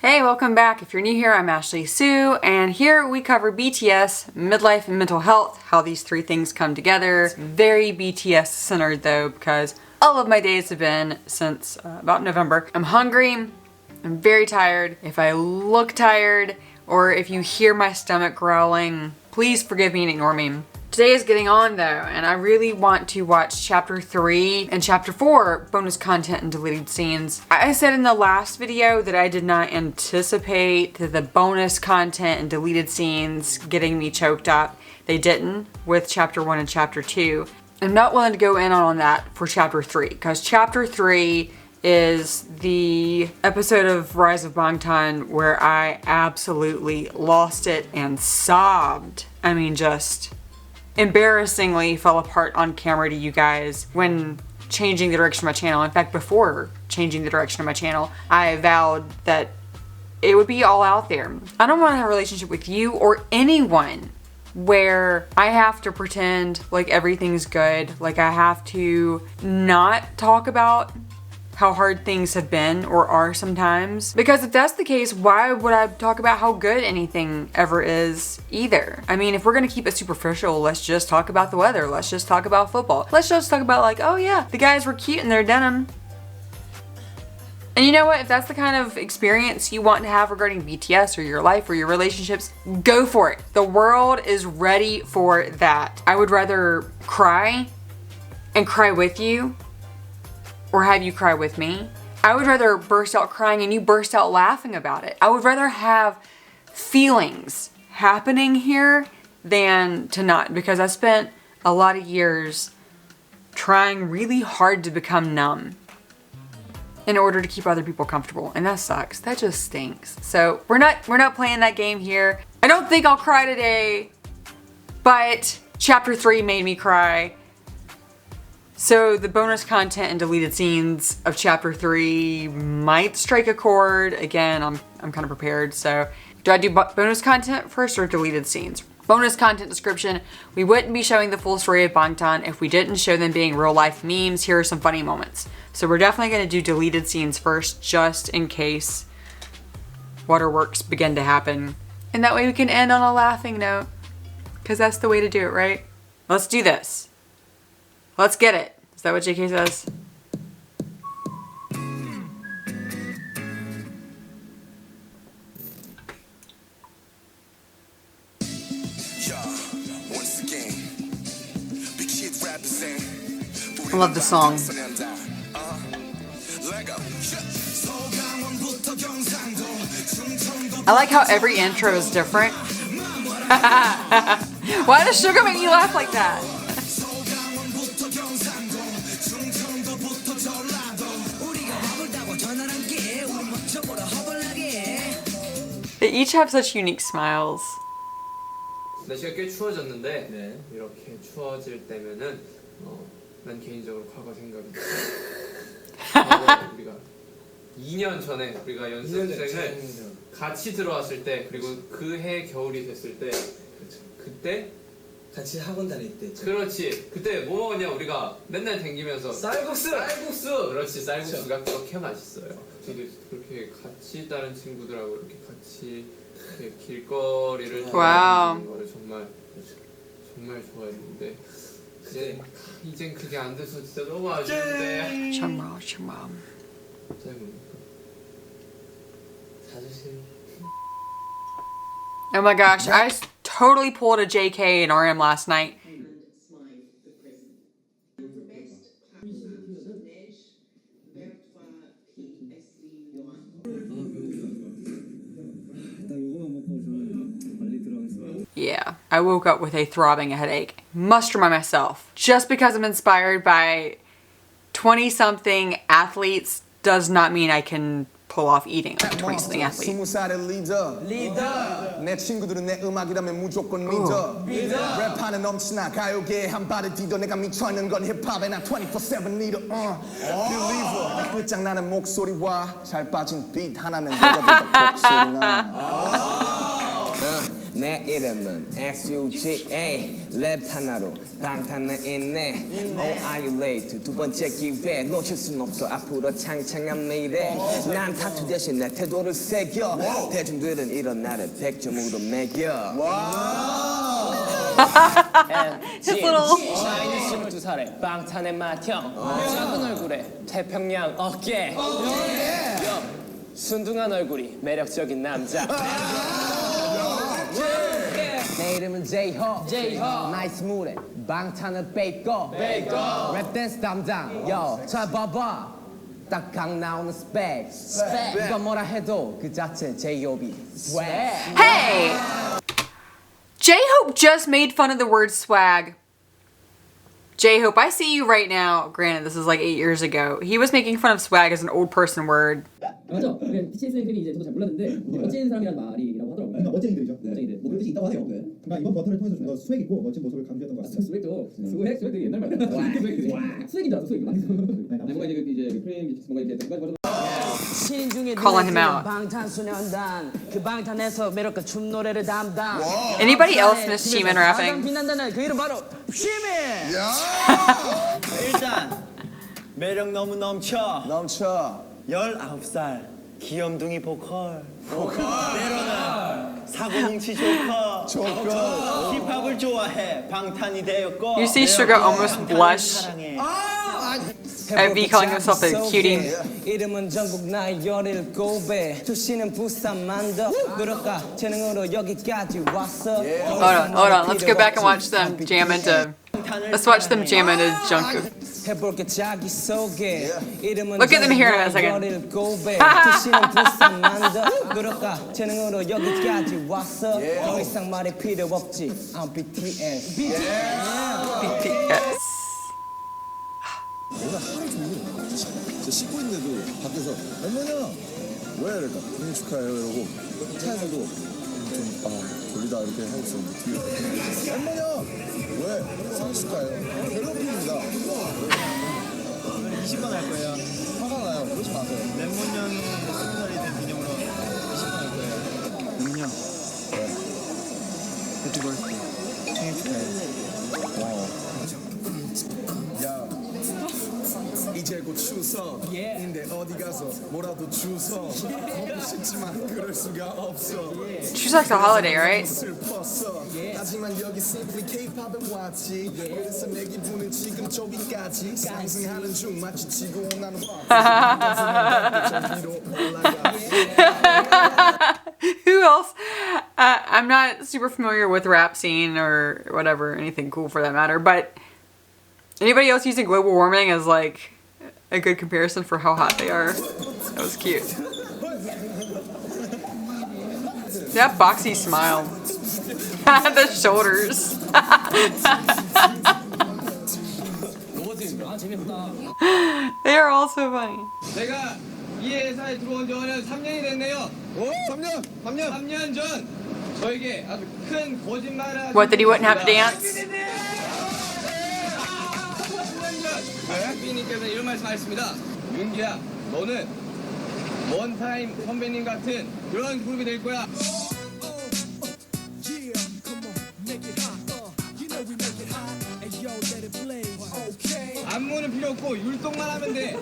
Hey, welcome back. If you're new here, I'm Ashley Sue, and here we cover BTS, midlife, and mental health, how these three things come together. It's very BTS centered though, because all of my days have been since about November. I'm hungry, I'm very tired. If I look tired, or if you hear my stomach growling, please forgive me and ignore me. Today is getting on though, and I really want to watch chapter 3 and chapter 4 bonus content and deleted scenes. I said in the last video that I did not anticipate the bonus content and deleted scenes getting me choked up. They didn't with chapter 1 and chapter 2. I'm not willing to go in on that for chapter 3 because chapter 3 is the episode of Rise of Bangtan where I absolutely lost it and sobbed. I mean, just embarrassingly fell apart on camera to you guys when changing the direction of my channel. In fact, before changing the direction of my channel, I vowed that it would be all out there. I don't want to have a relationship with you or anyone where I have to pretend like everything's good, like I have to not talk about how hard things have been or are sometimes. Because if that's the case, why would I talk about how good anything ever is either? I mean, if we're gonna keep it superficial, let's just talk about the weather. Let's just talk about football. Let's just talk about like, oh yeah, the guys were cute in their denim. And you know what? If that's the kind of experience you want to have regarding BTS or your life or your relationships, go for it. The world is ready for that. I would rather cry and cry with you or have you cry with me. I would rather burst out crying and you burst out laughing about it. I would rather have feelings happening here than to not, because I spent a lot of years trying really hard to become numb in order to keep other people comfortable, and that sucks. That just stinks. So we're not playing that game here. I don't think I'll cry today, but chapter 3 made me cry. So the bonus content and deleted scenes of chapter 3 might strike a chord. Again, I'm kind of prepared. So do I do bonus content first or deleted scenes? Bonus content description. We wouldn't be showing the full story of Bangtan if we didn't show them being real life memes. Here are some funny moments. So we're definitely going to do deleted scenes first, just in case waterworks begin to happen. And that way we can end on a laughing note, because that's the way to do it, right? Let's do this. Let's get it. Is that what JK says? I love the song. I like how every intro is different. Why does Suga make you laugh like that? They each have such unique smiles. 날씨가 꽤 추워졌는데 이렇게 추워질 때면은 난 개인적으로 과거 생각이 과거 우리가 2년 전에 우리가 연습생에 같이 들어왔을 때, 그리고 그 해 겨울이 됐을 때, 그때 같이 학원 다닐 때. 그렇지. 그때 뭐 먹었냐? 우리가 맨날 댕기면서 쌀국수. 그렇지. 쌀국수가 그렇게 맛있어요. 저도 그렇게 같이 다른 친구들하고 이렇게 같이 이렇게 길거리를 다니는 거를 정말 좋아했는데 이젠 그게 안 돼서 진짜 너무 아쉬운데. 정말. Oh my gosh, I totally pulled a JK in RM last night. Yeah, I woke up with a throbbing headache. Must remind myself, just because I'm inspired by 20-something athletes does not mean I can pull off eating like a 20-something athlete. 20살의 리더. 내 친구들은 내 음악이라면 무조건 믿어. 랩하는 넘치나 가요계에 한 발을 디뎌. 내가 미쳐있는 건 힙합에 난 24/7 리더. Believer. 끝장나는 목소리와 잘 빠진 비트 하나면 여자보다 곡소리나. 내 이름은 SUGA 랩 하나로 방탄은 있네 Oh are you late 두 번째 기회 놓칠 순 없어 앞으로 창창한 미래 난 타투 대신 내 태도를 새겨 대중들은 이런 나를 100점으로 매겨 His little. 나이는 22살에 방탄의 맏형 작은 얼굴에 태평양 어깨 순둥한 얼굴이 매력적인 남자 내 이름은 J-Ho 나이스 무대 방탄은 베이커 랩 댄스 담당 잘 봐봐 딱 각 나오는 스펙 누가 뭐라 해도 그 자체 J-Hope이 swag Hey! J-Hope just made fun of the word swag. J-Hope, I see you right now. Granted, this is like 8 years ago. He was making fun of swag as an old person word. 맞아. BTS 팬이 이제 저도 잘 몰랐는데 멋진 사람이란 말이라고 하더라고요. 그러니까 멋쟁이들이죠. 멋쟁이들. 뭐 그런 뜻이 있다고 하네요. 그러니까 이번 버터를 통해서 좀 더 스웩 있고 멋진 모습을 감지했던 것 같습니다. 스웩도 옛날 말이야. 스웩인 줄 알았어. 스웩. 뭔가 이제 프레임 뭔가 이렇게 신인 중에 Calling him out. 방탄소년단 그 방탄에서 매력과 춤 노래를 담당 Anybody else miss Jimin rapping? 빛난다는 그 이름 바로 지민 일단 매력 너무 넘쳐 19살 귀염둥이 보컬 때로는 사고뭉치 조커 힙합을 좋아해 방탄이 되었고 You see Suga almost blush at V calling himself a cutie. 이름은 전국 나의 17배 출신은 부산 만덕 그럴까 재능으로 여기까지 왔어 Hold on. Let's go back and watch them jam into. Let's watch them jam into Jungkook. 해볼게 자기 소개 이름은 Look at them here in a second. 17배 출신은 부산 만덕 그럴까 재능으로 여기까지 왔어 더 이상 말이 필요 없지 I'm BTS BTS. 내가 하루 종일 진짜 씻고 있는데도 밖에서 엠모냐 왜 이럴까 생일 축하해요 이러고 차에서도 좀 졸리다 이렇게 하고 있었는데 뒤에 엠모냐 왜 생일 축하해요 괴롭힙니다 20번 할 거예요 화가 나요 그러지 마세요 랩몬년이 20살이 된 기념으로 20번 할 거예요 랩몬년 해피 버스데이 생일 축하해 야 이제 곧 추석인데 어디 가서 뭐라도 주워 먹고 싶지만 그럴 수가 없어 She's like the holiday, right? 슬펐어 하지만 여기 simply K-pop에 왔지 그래서 내 기분은 지금 저기까지 상승하는 중 마치 지구 온난화 위로 올라가 Who else? I'm not super familiar with rap scene or whatever, anything cool for that matter, but anybody else using global warming as like a good comparison for how hot they are? That was cute. That boxy smile. The shoulders. They are all so funny. 제가 이 회사에 들어온 지는 3년이 됐네요. 3년 전 저에게 아주 큰 거짓말을 What, that he wouldn't have to dance? 선배님께서 이런 말씀하셨습니다. 윤기야, 너는 원타임 선배님 같은 그런 그룹이 될 거야. 안무는 필요 없고 율동만 하면 돼.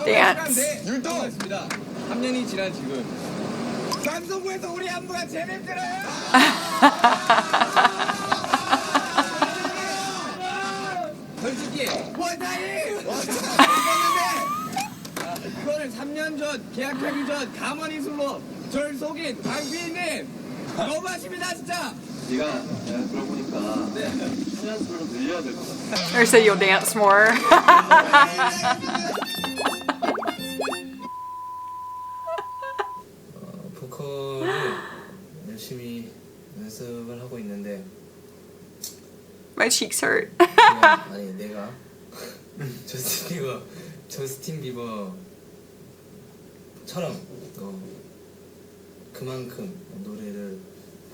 Dance. 율동했습니다. 3년이 지난 지금 방송국에서 우리 안무가 제일 들어요. 솔직히 원타임 그거를 3년 전 계약하기 전 가만히술로 절 속인 강피님 너무하십니다 진짜. 내가 들어보니까 한얀술로 늘려야 될 것 같아 Or say you'll dance more. 보컬을 열심히 연습을 하고 있는데 My cheeks hurt. 내가 저스틴 비버처럼 그만큼 노래를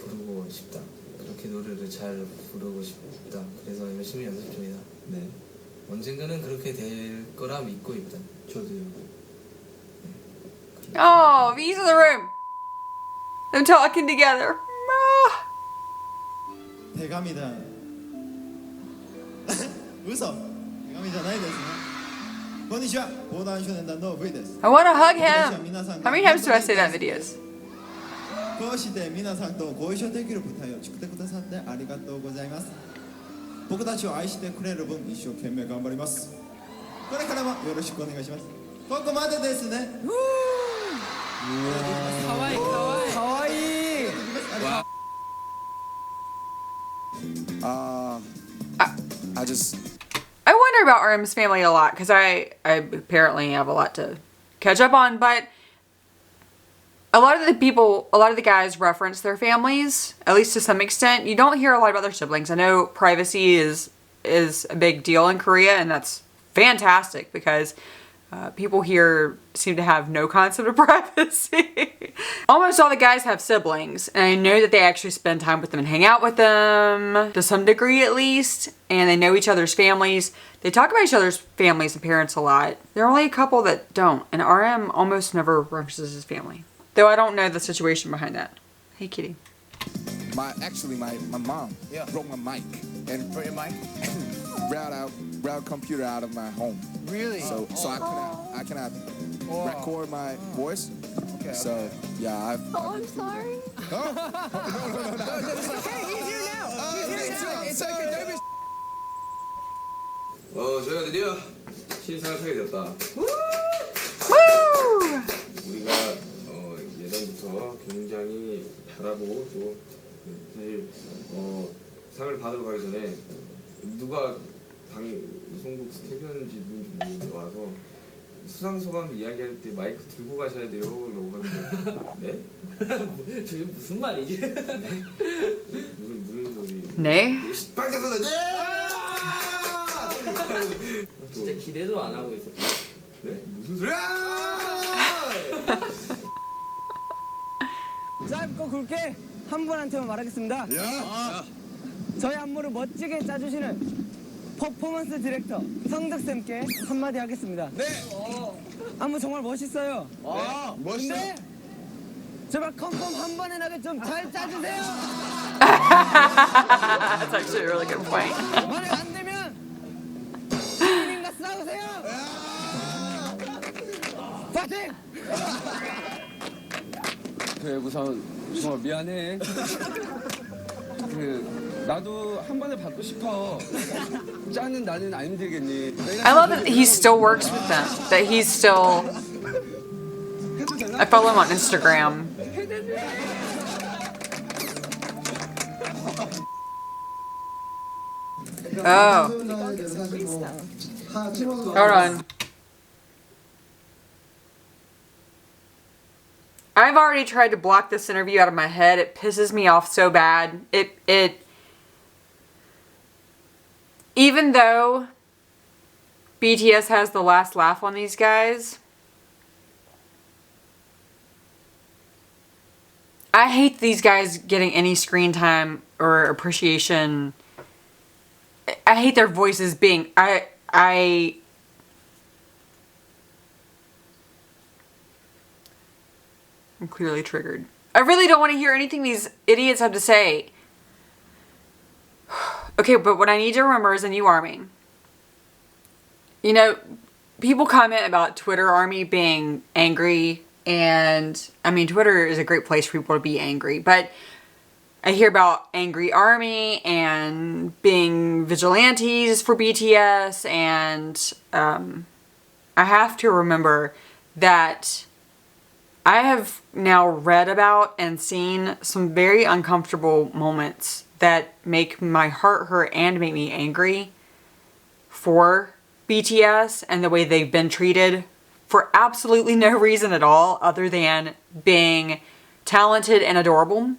부르고 싶다. 그렇게 노래를 잘 부르고 싶다. 그래서 열심히 연습 중이다. 네. 언젠가는 그렇게 될 거라 믿고 있다. 저도요. Oh, V's in the room. Them talking together. 대감이다. 웃어. 대감이잖아요, 됐어. こんにちは。防弾少年団の V です。 I want to hug him. How many times do I say that in videos? こうして皆さんとご一緒できる舞台を作ってくださってありがとうございます。僕たちを愛してくれる分一生懸命頑張ります。これからもよろしくお願いします。ここまでですね。かわいいかわいいかわいい I wonder about RM's family a lot because I apparently have a lot to catch up on, but a lot of the guys reference their families, at least to some extent. You don't hear a lot about their siblings. I know privacy is a big deal in Korea, and that's fantastic because people here seem to have no concept of privacy. Almost all the guys have siblings, and I know that they actually spend time with them and hang out with them, to some degree at least, and they know each other's families. They talk about each other's families and parents a lot. There are only a couple that don't, and RM almost never references his family. Though I don't know the situation behind that. Hey, kitty. My mom broke my mic and Broke your mic? routed computer out of my home. Really? So I cannot record my voice. Okay. So yeah, I'm sorry. No. It's okay. He's here now. It's okay. 저희가 드디어 신상을 하게 되었다. Woo! 우리가 예전부터 굉장히 잘하고 또 사실 상을 받으러 가기 전에 누가 송국 스태프였는지 누군지 모르는데 와서 수상 소감 이야기할 때 마이크 들고 가셔야 돼요. 라고 하는데 네? 저게 무슨 말이지? 네? 무슨 소리? 네? 방탄소년단 네! 진짜 기대도 안 하고 있었다. 네? 무슨 소리야? 짧고 굵게 한 분한테만 말하겠습니다. 저희 안무를 멋지게 짜주시는 퍼포먼스 디렉터 성득쌤께 한마디 하겠습니다. 네. 안무 정말 멋있어요. 멋있어. 근데 제발 컨펌 한 번에 나게 좀 잘 짜주세요. That's actually a really good point. 만약 안 되면 부모님과 싸우세요. 파이팅! 그래 우선 정말 미안해. 나도 한 번에 받고 싶어. 짜는 나는 안 힘들겠니? I love that he still works with them. That he's still... I follow him on Instagram. Oh. Hold on. I've already tried to block this interview out of my head. It pisses me off so bad. Even though BTS has the last laugh on these guys, I hate these guys getting any screen time or appreciation. I hate their voices being... I'm clearly triggered. I really don't want to hear anything these idiots have to say. Okay, but what I need to remember is a new army. You know, people comment about Twitter army being angry, and I mean, Twitter is a great place for people to be angry, but I hear about angry army and being vigilantes for BTS, and I have to remember that I have now read about and seen some very uncomfortable moments that make my heart hurt and make me angry for BTS and the way they've been treated for absolutely no reason at all other than being talented and adorable.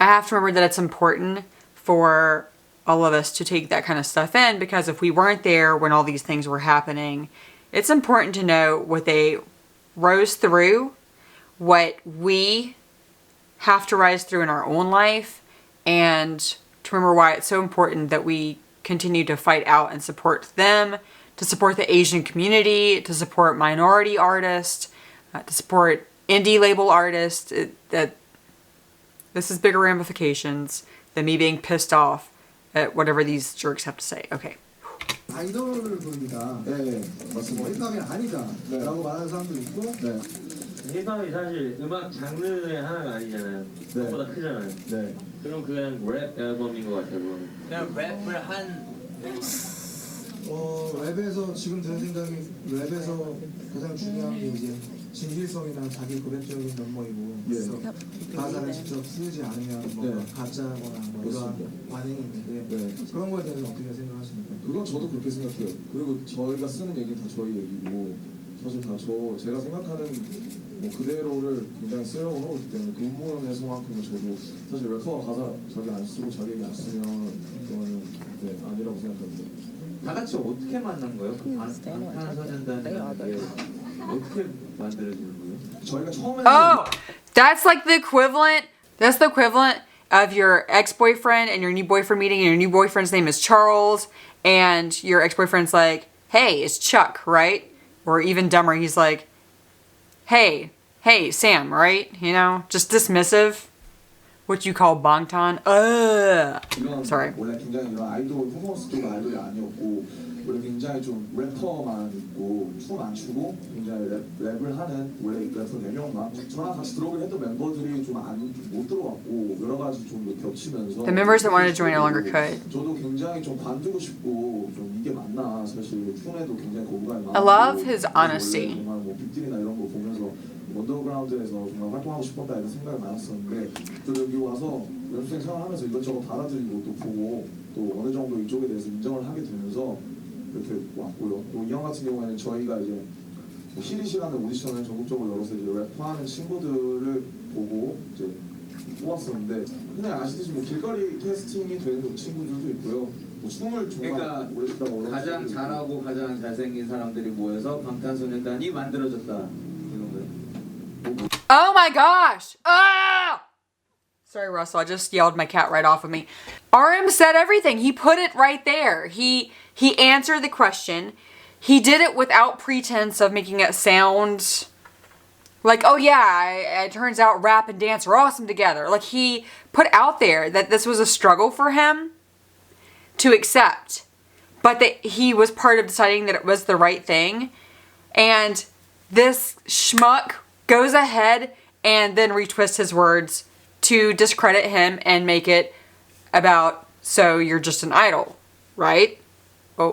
I have to remember that it's important for all of us to take that kind of stuff in, because if we weren't there when all these things were happening, it's important to know what they rose through, what we have to rise through in our own life, and to remember why it's so important that we continue to fight out and support them, to support the Asian community, to support minority artists, to support indie label artists. This is bigger ramifications than me being pissed off at whatever these jerks have to say. Okay. 아이돌을 부릅니다. 네, 맞습니다. 힙합이 아니다. 라고 말하는 사람도 있고. 네. 힙합이 사실 음악 장르의 하나가 아니잖아요. 그것보다 크잖아요. 네. 그럼 그냥 랩 앨범인 것 같아요. 그거는. 그냥 랩을 한 랩에서 지금 드는 생각이 랩에서 가장 중요한 게 이제 진실성이나 자기 고백적인 면모이고 그래서 가사를 직접 쓰지 않으면 뭔가 가짜거나 뭐 이런 반응이 있는데 그런 거에 대해서 어떻게 생각하십니까? 그건 저도 그렇게 생각해요. 그리고 저희가 쓰는 얘기는 다 저희 얘기고 사실 다 제가 생각하는 뭐 그대로를 굉장히 쓰려고 하고 있기 때문에 그 부분에서만큼은 저도 사실 래퍼가 가사 자기 안 쓰고 자기 얘기 안 쓰면 그거는 아니라고 생각합니다. 다 같이 어떻게 만난 거예요? 방탄소년단이라는 게 어떻게 만들어지는 거예요? 저희가 처음에 Oh, that's like the equivalent. That's the equivalent of your ex-boyfriend and your new boyfriend meeting, and your new boyfriend's name is Charles, and your ex-boyfriend's like, "Hey, it's Chuck, right?" Or even dumber, he's like, "Hey, Sam, right?" You know, just dismissive. What you call Bangtan. Sorry. 원래 굉장히 이런 아이돌 퍼포먼스 쪽 아이돌이 아니었고 원래 굉장히 좀 래퍼만 있고 춤 안 추고 굉장히 랩을 하는 원래 래퍼 4명만 저랑 같이 들어오긴 했던 멤버들이 좀 못 들어왔고 여러 가지 좀 겹치면서 The members that wanted to join no longer could. 저도 굉장히 좀 반주고 싶고 좀 이게 맞나 사실 춤에도 굉장히 거부감이 많고 I love his honesty. 정말 뭐 빅딜이나 이런 거 보면서 원더그라운드에서 정말 활동하고 싶었다 이런 생각이 많았었는데 또 여기 와서 연습생 생활하면서 이것저것 받아들이고 또 보고 또 어느 정도 이쪽에 대해서 인정을 하게 되면서 이렇게 왔고요. 또 이 형 같은 경우에는 저희가 이제 쉬는 시간에 오디션을 전국적으로 열어서 이제 래퍼하는 친구들을 보고 이제 뽑았었는데 그냥 아시듯이 뭐 길거리 캐스팅이 되는 친구들도 있고요. 뭐 춤을 정말 그러니까 오래 추다고 가장 잘하고 가장 잘생긴 사람들이 모여서 방탄소년단이 만들어졌다 이런 거예요. Oh my gosh! Ah! Sorry, Russell. I just yelled my cat right off of me. RM said everything. He put it right there. He answered the question. He did it without pretense of making it sound like, oh yeah, it turns out rap and dance are awesome together. Like he put out there that this was a struggle for him to accept, but that he was part of deciding that it was the right thing. And this schmuck goes ahead and then retwists his words to discredit him and make it about, so you're just an idol, right? I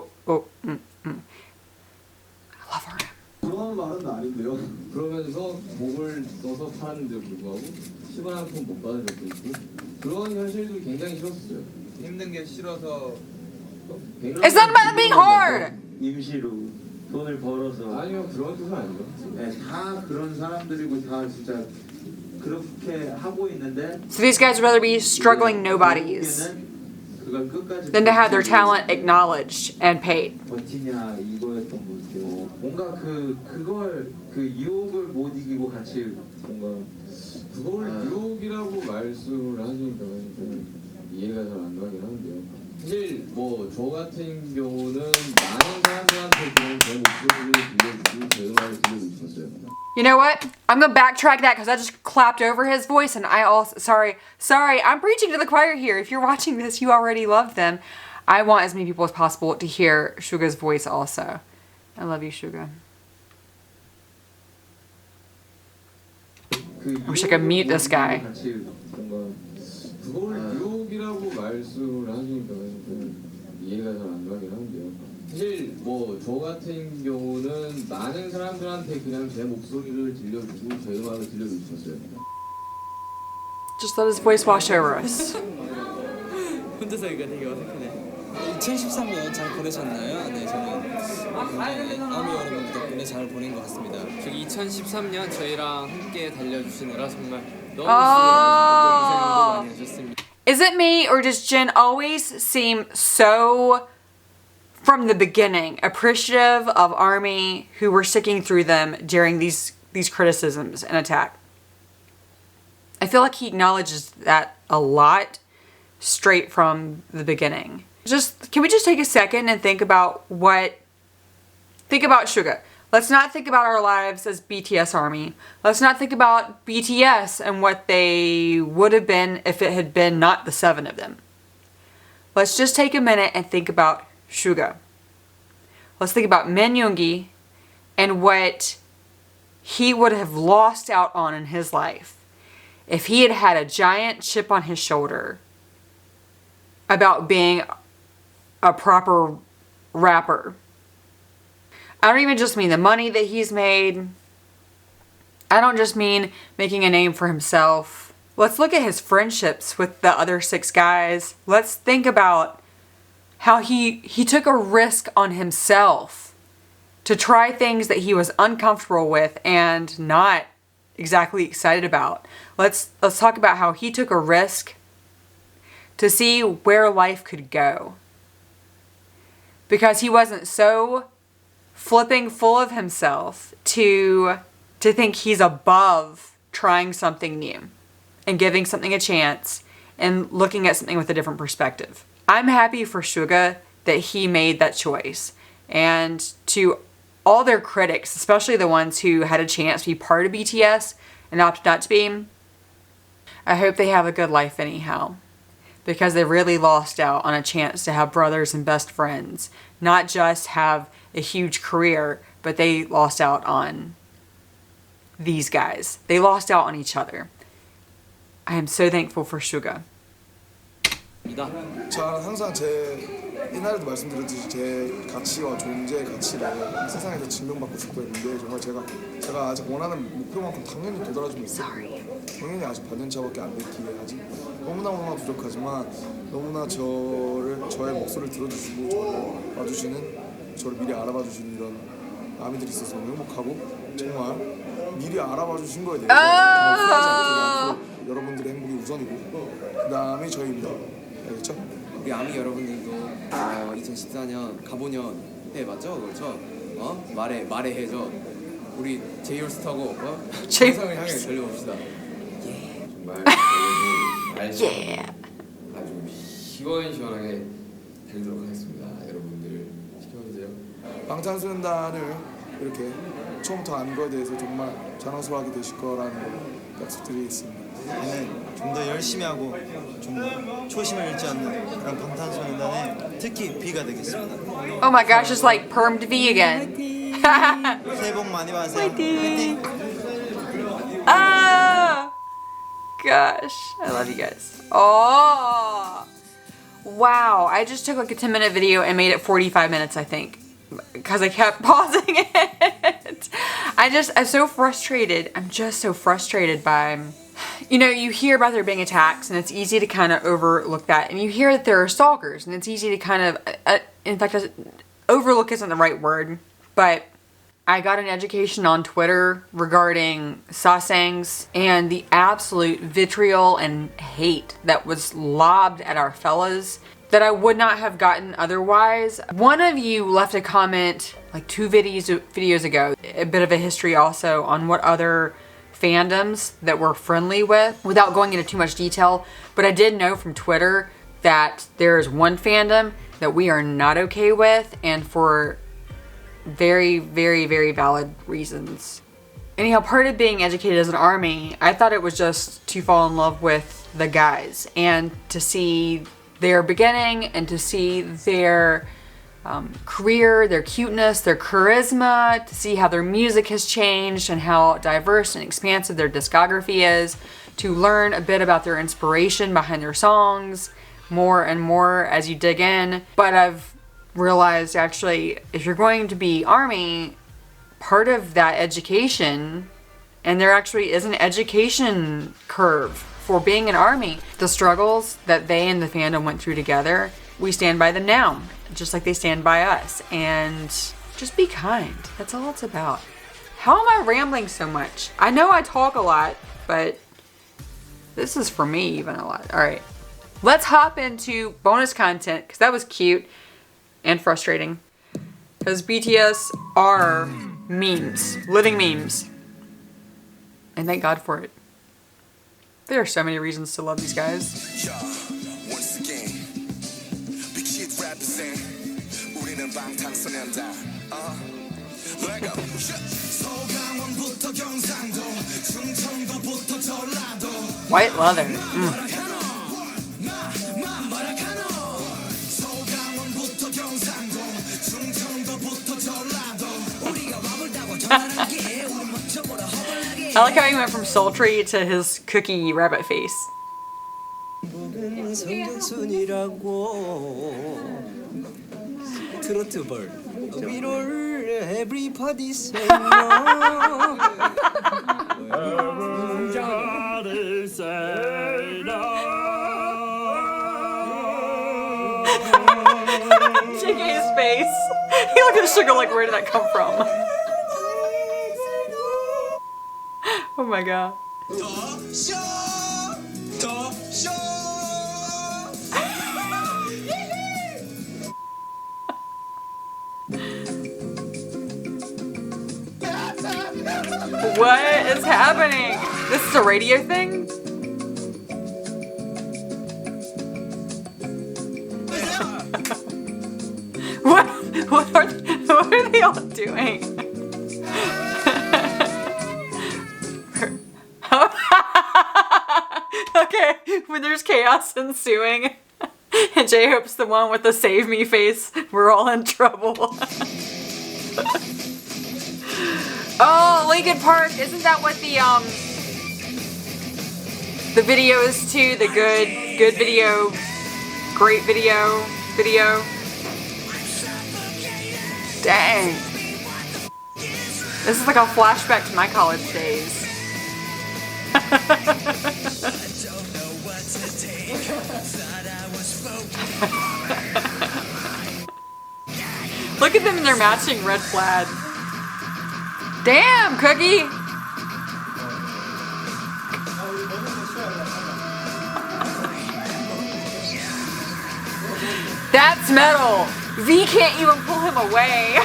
love her. 그런 말은 아닌데요. 그러면서 곡을 넣어서 팔았는데도 불구하고 시간 한 푼 못 받은 적도 있고 그런 현실도 굉장히 싫었어요. 힘든 게 싫어서 It's not about being hard! 임시로 돈을 벌어서 아니요 그런 뜻은 아니죠. 네, 다 그런 사람들이고 다 진짜 그렇게 하고 있는데 So these guys would rather be struggling nobodies 그걸 끝까지 than to have their talent acknowledged and paid. 버티냐 이거였던 것 같아요. 뭔가 그걸 그 유혹을 못 이기고 같이 뭔가 그걸 유혹이라고 말씀을 하시니까 이해가 잘 안 가긴 하는데요. 사실 뭐 저 같은 경우는 많은 사람들한테 그냥 제 목소리를 들려주고 제 음악을 들려주고 있었어요. You know what? I'm gonna backtrack that because I just clapped over his voice and I also, sorry, I'm preaching to the choir here. If you're watching this, you already love them. I want as many people as possible to hear Suga's voice also. I love you, Suga. I wish I could mute this guy. 그걸 유혹이라고 말씀을 하시니까 이해가 잘 안 가긴 하는데요. 사실 뭐 저 같은 경우는 많은 사람들한테 그냥 제 목소리를 들려주고 제 음악을 들려주고 있었어요. Just let his voice wash over us. 혼자서 이거 되게 어색하네. 2013년 잘 보내셨나요? 네, 저는 굉장히 아미 여러분 덕분에 잘 보낸 것 같습니다. 저기 2013년 저희랑 함께 달려주시느라 정말 너무 Oh. 고생 많이 하셨습니다. Is it me or does Jin always seem so, from the beginning, appreciative of ARMY who were sticking through them during these criticisms and attack? I feel like he acknowledges that a lot straight from the beginning. Can we just take a second and think about Suga. Let's not think about our lives as BTS ARMY. Let's not think about BTS and what they would have been if it had been not the 7 of them. Let's just take a minute and think about Suga. Let's think about Min Yoongi and what he would have lost out on in his life if he had had a giant chip on his shoulder about being a proper rapper. I don't even just mean the money that he's made. I don't just mean making a name for himself. Let's look at his friendships with the other 6 guys. Let's think about how he took a risk on himself to try things that he was uncomfortable with and not exactly excited about. Let's talk about how he took a risk to see where life could go. Because he wasn't so flipping full of himself to think he's above trying something new and giving something a chance and looking at something with a different perspective. I'm happy for Suga that he made that choice. And to all their critics, especially the ones who had a chance to be part of BTS and opted not to be, I hope they have a good life anyhow. Because they really lost out on a chance to have brothers and best friends. Not just have a huge career, but they lost out on these guys. They lost out on each other. I am so thankful for Suga. 저 항상 제 옛날에도 말씀드렸듯이 제 가치와 존재 가치를 세상에서 증명받고 싶고 했는데 정말 제가 아직 원하는 목표만큼 당연히 도달하지 못했고 당연히 아직 반년차밖에 안 됐기에 아직 너무나 부족하지만 너무나 저의 목소리를 들어주시고 저를 봐주시는 저를 미리 알아봐주시는 이런 아미들이 있어서 너무 행복하고 정말 미리 알아봐주신 거에 대해서 정말 후회하지 않게 앞으로 여러분들의 행복이 우선이고 그 다음이 저희입니다. 알겠죠? 우리 아미 여러분들도 2014년 가보년 해 맞죠? 그렇죠? 말해 해죠. 우리 제이올스타고 정상을 향해 달려봅시다. 정말 날씨 아주 시원시원하게 달리도록 하겠습니다. 여러분들 시켜주세요. 방탄소년단을 이렇게 처음부터 안 거에 대해서 정말 자랑스러워하게 되실 거라는 걸 약속드리겠습니다. 저는 좀 더 열심히 하고 좀 초심을 잃지 않는 그런 방탄소년단의 특히 B가 되겠습니다. Oh my gosh, it's like permed V again. 새해 복 많이 받으세요. 화이팅! Ah! Gosh, I love you guys. Oh! Wow, I just took like a 10-minute video and made it 45 minutes, I think. Because I kept pausing it. I'm so frustrated. I'm just so frustrated by... You know, you hear about there being attacks, and it's easy to kind of overlook that. And you hear that there are stalkers, and it's easy to kind of... in fact, overlook isn't the right word. But I got an education on Twitter regarding sasaengs and the absolute vitriol and hate that was lobbed at our fellas that I would not have gotten otherwise. One of you left a comment like 2 videos ago, a bit of a history also on what other fandoms that we're friendly with, without going into too much detail. But I did know from Twitter that there is one fandom that we are not okay with, and for very, very, very valid reasons. Anyhow, part of being educated as an ARMY, I thought it was just to fall in love with the guys and to see their beginning and to see their career, their cuteness, their charisma, to see how their music has changed and how diverse and expansive their discography is, to learn a bit about their inspiration behind their songs more and more as you dig in. But I've realized actually, if you're going to be ARMY, part of that education, and there actually is an education curve for being an ARMY, the struggles that they and the fandom went through together, we stand by them now, just like they stand by us. And just be kind. That's all it's about. How am I rambling so much? I know I talk a lot, but this is for me even a lot. All right, let's hop into bonus content, because that was cute and frustrating. Because BTS are memes, living memes. And thank God for it. There are so many reasons to love these guys. Once again, big shit represent 우리는 방탄소년단. White leather. I like how he went from sultry to his cookie rabbit face. 트로트 벌 위로를 everybody say no. JK's face. He looked at Suga like, where did that come from? Oh my god. What is happening? This is a radio thing? What are they all doing? Okay, when there's chaos ensuing and J-Hope's the one with the save me face, we're all in trouble. Oh, Linkin Park, isn't that what the video is too? The good video, great video. Dang. This is like a flashback to my college days. Look at them in their matching red plaid. Damn, Cookie! That's metal! V can't even pull him away!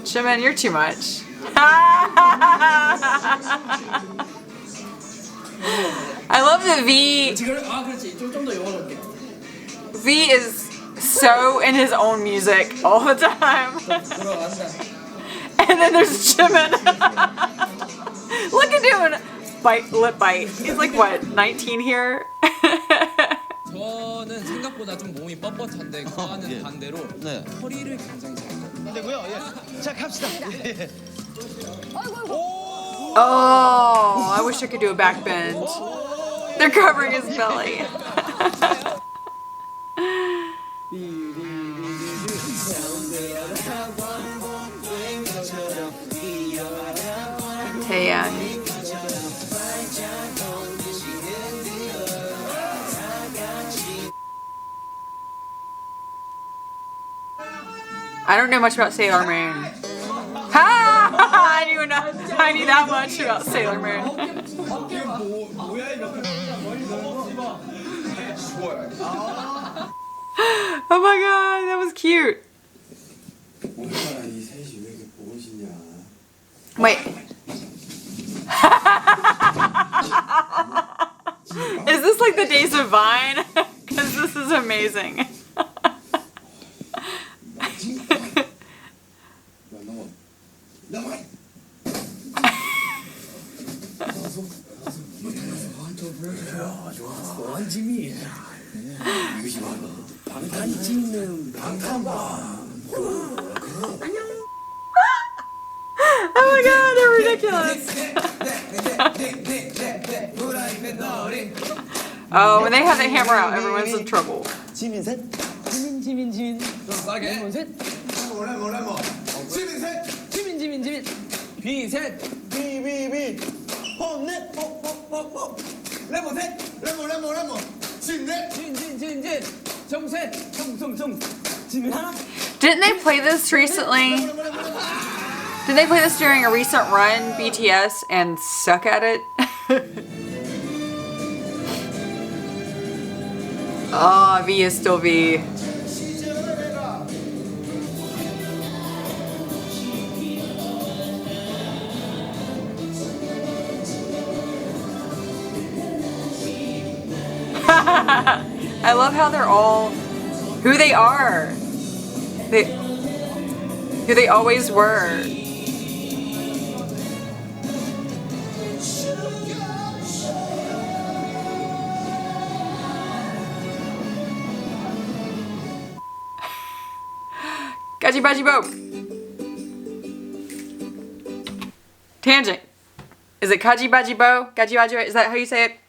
Jimin, you're too much. I love that V is so in his own music all the time. And then there's Jimin. Look at him! Lip bite. He's like what, 19 here? 저는 생각보다 좀 몸이 뻣뻣한데 그와는 반대로 허리를 굉장히 잘 잡아요. 되고요. 예. 자 갑시다. Oh, I wish I could do a back bend. They're covering his belly. Taeyang. I don't know much about Sailor Moon. Ha! I knew that much about Sailor Moon. Oh my god, that was cute. Wait. Is this like the days of Vine? Because this is amazing. Oh my god, they're ridiculous. Oh, when they have the hammer out, everyone's in trouble. 지민. 빠르게. 셋. 지민. 비 셋. 비. 넷. 레몬 셋. 레몬. 진. 정셋. 정. 지민 하나. Didn't they play this recently? Did they play this during a recent run, BTS, and suck at it? Oh, V is still V. I love how they're all who they are. Who they always were. Gaji Baji Bo. Tangent. Is it Kaji Baji Bo? Gaji Baji Bo? Is that how you say it?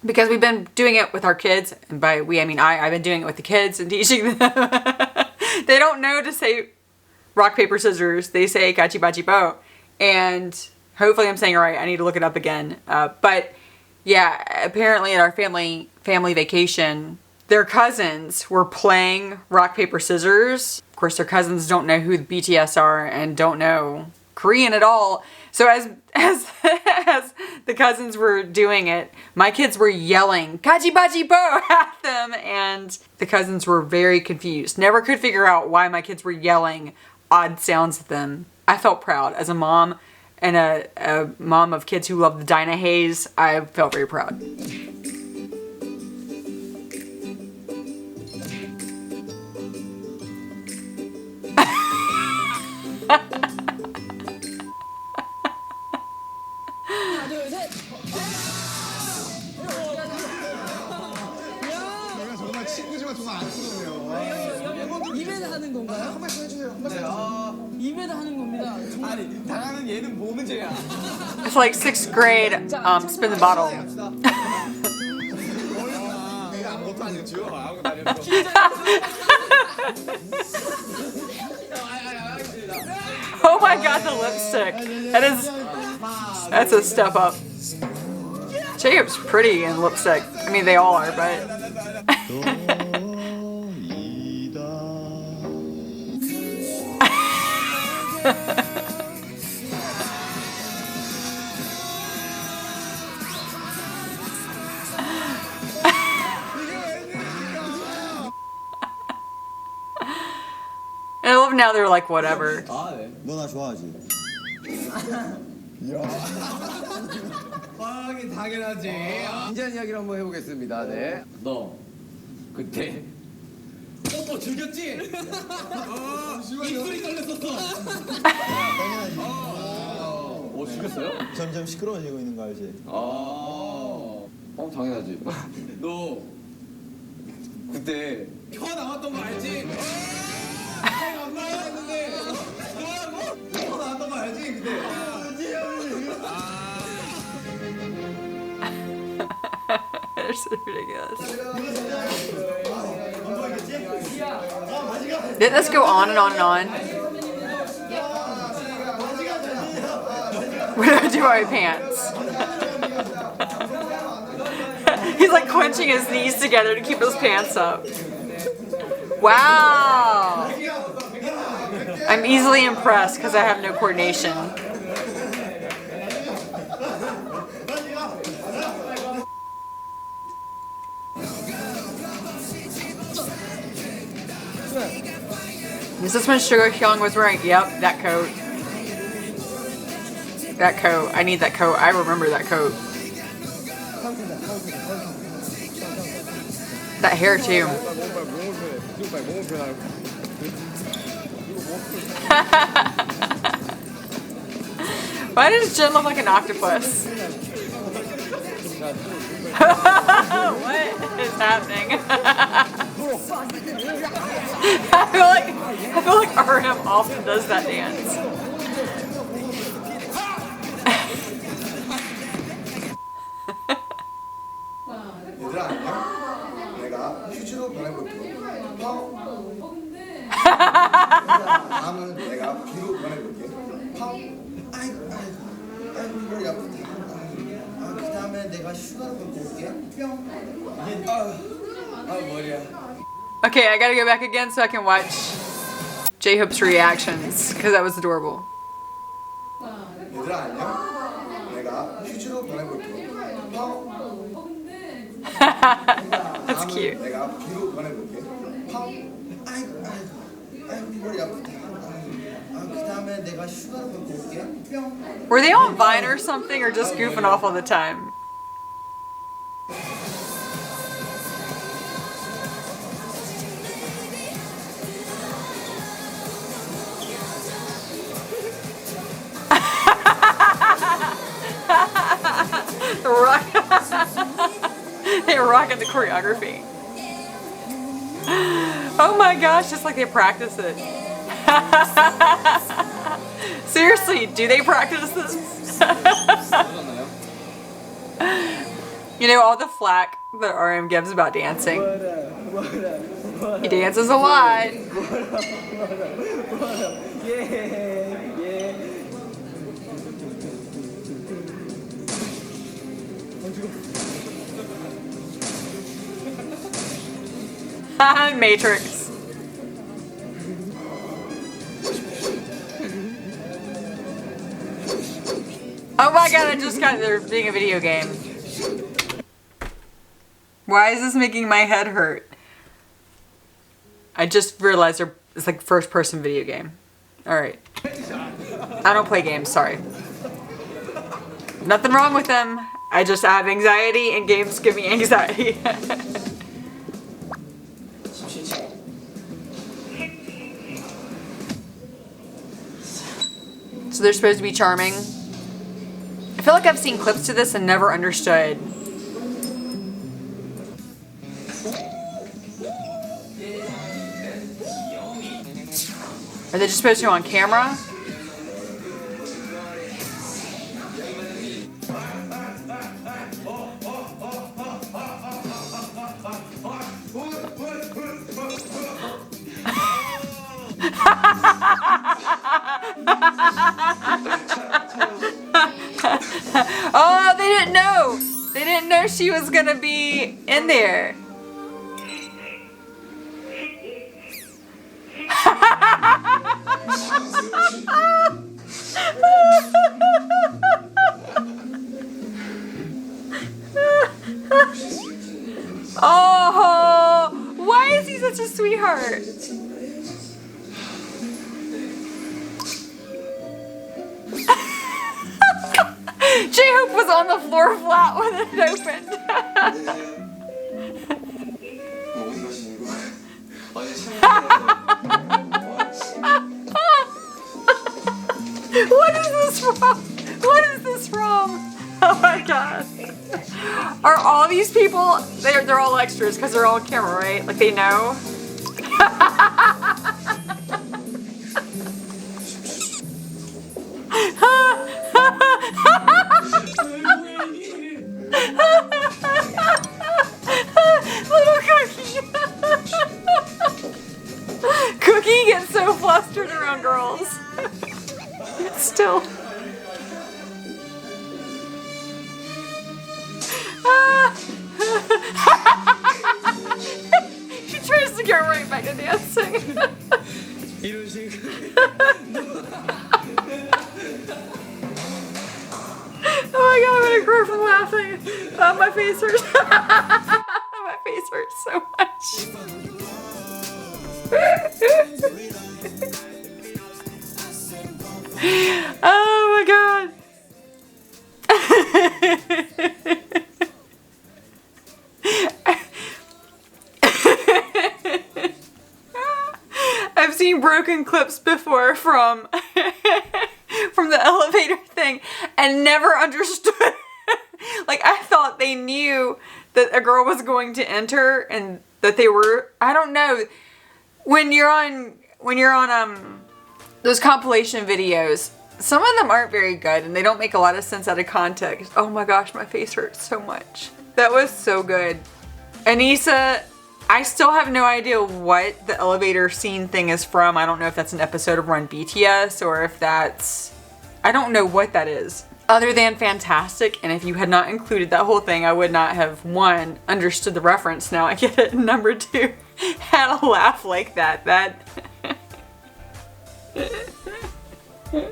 Because we've been doing it with our kids, and by we I mean I've been doing it with the kids and teaching them. They don't know to say rock, paper, scissors. They say Gachi Bachi Bo. And hopefully I'm saying it right. I need to look it up again. But yeah, apparently at our family vacation, their cousins were playing rock, paper, scissors. Of course, their cousins don't know who the BTS are and don't know Korean at all. So as the cousins were doing it, my kids were yelling "Kaji Baji Bo" at them, and the cousins were very confused. Never could figure out why my kids were yelling odd sounds at them. I felt proud as a mom and a mom of kids who love the Dinah Hayes. I felt very proud. 입에다 하는 건가요? 한 말씀 해주세요. 한 말씀 해주세요. 입에다 하는 겁니다. 아니, 당하는 얘는 뭐 문제야? It's like 6th grade spin the bottle. 아무것도 안 했죠. 아무것도 안 Oh my god, the lipstick. That's a step up. Jacob's pretty in lipstick. I mean, they all are, but. I love now they're like whatever. 너 나 좋아하지? 당연하지. 진지한 이야기를 한번 해보겠습니다. 네. 너 그때 뽀뽀 즐겼지? 입술이 떨렸었어. 즐겼어요? 점점 시끄러워지고 있는 거 알지? 당연하지. 너 그때 혀 나왔던 거 알지? 안 나왔는데 너라고? 혀 나왔던 거 알지? 그때. They're so ridiculous. Didn't this go on and on and on? What do I do by my pants? He's like clenching his knees together to keep his pants up. Wow! I'm easily impressed because I have no coordination. Is this when Suga Hyung was wearing? Yep, that coat. That coat. I need that coat. I remember that coat. That hair too. Why does Jin look like an octopus? What is happening? I feel like RM often does that dance. 얘들아 안녕? 내가 휴지로 변해볼게. 다음은 내가 비로 변해볼게. 아이고 머리 아프다. 그 다음에 내가 슈가로 바꿔볼게. 머리야. Okay, I gotta go back again so I can watch J-Hope's reactions because that was adorable. 얘들아 안녕? 내가 휴지로 변해볼게. That's That's cute. 내가 뒤로 보내볼게. 아이고 머리 아프다. 그 다음에 내가 슈가로 갖고 올게. 뿅. Were they on Vine or something, or just goofing off all the time? They were rocking the choreography. Oh my gosh, just like they practice it. Seriously, do they practice this? You know, all the flack that RM gives about dancing. He dances a lot. Matrix. Oh my god, I just got there being a video game. Why is this making my head hurt? I just realized it's like first person video game. Alright. I don't play games, sorry. Nothing wrong with them. I just have anxiety and games give me anxiety. So they're supposed to be charming. I feel like I've seen clips to this and never understood. Are they just supposed to go on camera? Oh, they didn't know. They didn't know she was gonna be in there. Oh, why is he such a sweetheart? J-Hope was on the floor flat when it opened. What is this from? What is this from? Oh my god. Are all these people, they're all extras because they're all on camera, right? Like they know? Little Cookie. Cookie gets so flustered around girls. Still. She tries to get right back to dancing. Oh my god, I'm gonna cry from laughing. Oh, my face hurts. My face hurts so much. Oh my god. I've seen broken clips before from the elevator thing and never understood. Like I thought they knew that a girl was going to enter and that they were, I don't know. When you're on those compilation videos, some of them aren't very good and they don't make a lot of sense out of context. Oh my gosh, my face hurts so much. That was so good. Anissa, I still have no idea what the elevator scene thing is from. I don't know if that's an episode of Run BTS or if that's, I don't know what that is. Other than fantastic, and if you had not included that whole thing, I would not have, one, understood the reference. Now I get it. Number two, had a laugh like that. That. Oh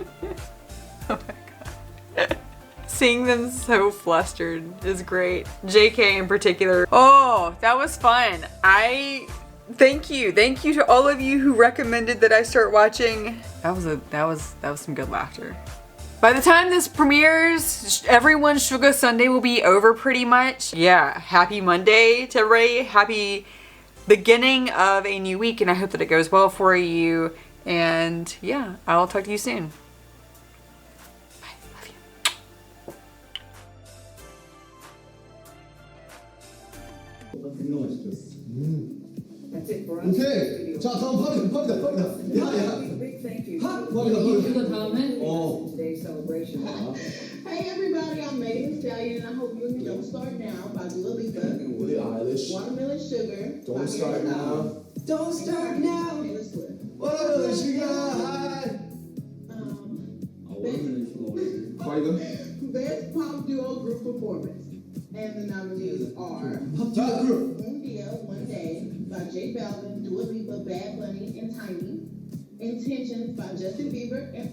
my god. Seeing them so flustered is great. JK in particular. Oh, that was fun. Thank you to all of you who recommended that I start watching. That was some good laughter. By the time this premieres, everyone's Suga Sunday will be over pretty much. Yeah, happy Monday to everybody. Happy beginning of a new week, and I hope that it goes well for you. And yeah, I'll talk to you soon. That's it for us. 오케이. 자, 다음 팝이다. 야. Big thank you. 팝. Today's celebration. Hey everybody, I'm Megan Thee Stallion, and I hope you enjoy Don't Start Now by Dua Lipa. Billie Eilish. Watermelon Sugar. Don't Start Now. Don't Start Now. Taylor Swift. Watermelon Sugar. Best pop duo group performance. And the nominees are 팝 duo group. Un Dia, One Day by J Balvin, Dua Lipa, Bad Bunny, and Tiny. Intentions by Justin Bieber and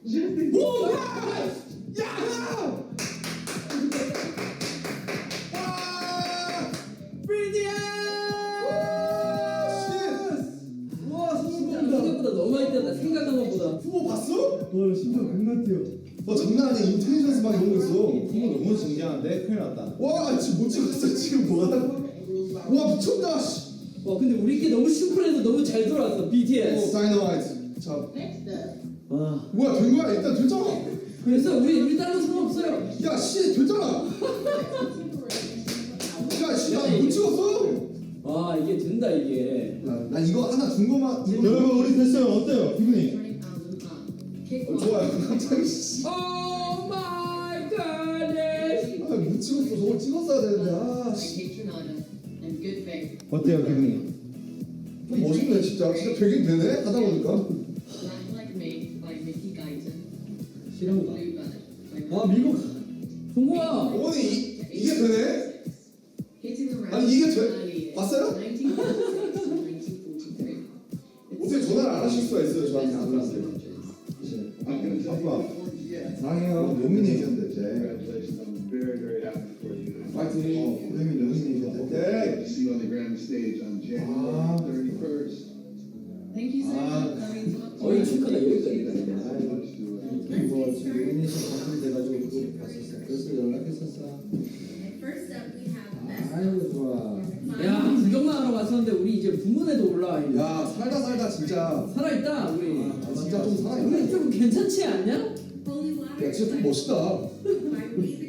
Justin Bieber. 생각보다 너무 많이 뛰었다. 생각한 것보다. 후보 봤어? 너 심장 겁나 뛰어. 장난 아니야. 인텔리전스 막 이런 거 있어. 후보 너무 진지한데 큰일 났다. 와, 지금 못 찍었어. 지금 뭐 하다고? 와, 미쳤다. 와, 근데 우리께 너무 심플해서 너무 잘 돌아왔어. BTS. 다이너마이트. 자. Next up. 뭐야, 된 거야? 일단 됐잖아. 그래서 우리 다른 거 상관없어요. 야, 씨, 됐잖아. 야, 씨, 나 못 찍었어. 아, 이게 된다 이게. 나 이거 하나 준 거만. 여러분 우리 됐어요. 어때요? 기분이? 좋아요. 갑자기 씨. Oh my goodness. 아, 못 찍었어. 저걸 찍었어야 되는데. 아, 씨. 어때요 기분이? 멋있네, 진짜. 진짜 되긴 되네. 하다 보니까. 싫은가? 아, 미국. 성공아. 어머니, 이게 되네? 아니, 이게 돼? 봤어요? 어떻게 전화를 안 하실 수가 있어요? 저한테 안 그랬어요. 아빠 사랑해요. 노미네이션 됐지. 파이팅. 우리 노미네이션 오케이. 어이 축하다 여기까지. 뭐 지금 노미네이션 당첨돼가지고 그거 봤었어. 그래서 연락했었어. 아이고 좋아. 야, 구경만 하러 갔었는데 우리 이제 부문에도 올라와 있네. 야, 살다 진짜. 살아있다 우리. 진짜 좀 살아있네. 우리 좀 괜찮지 않냐? 야, 진짜 좀 멋있다.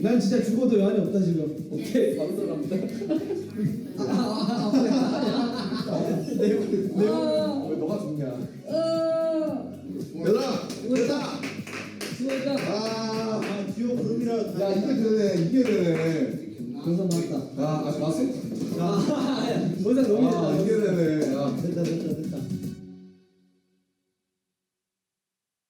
난 진짜 죽어도 여한이 없다 지금. 오케이, 바로 들어갑니다. 왜 너가 좋냐? 얘들아, 됐다. 수고했다. 듀오 그룹이라 야, 이게 되네.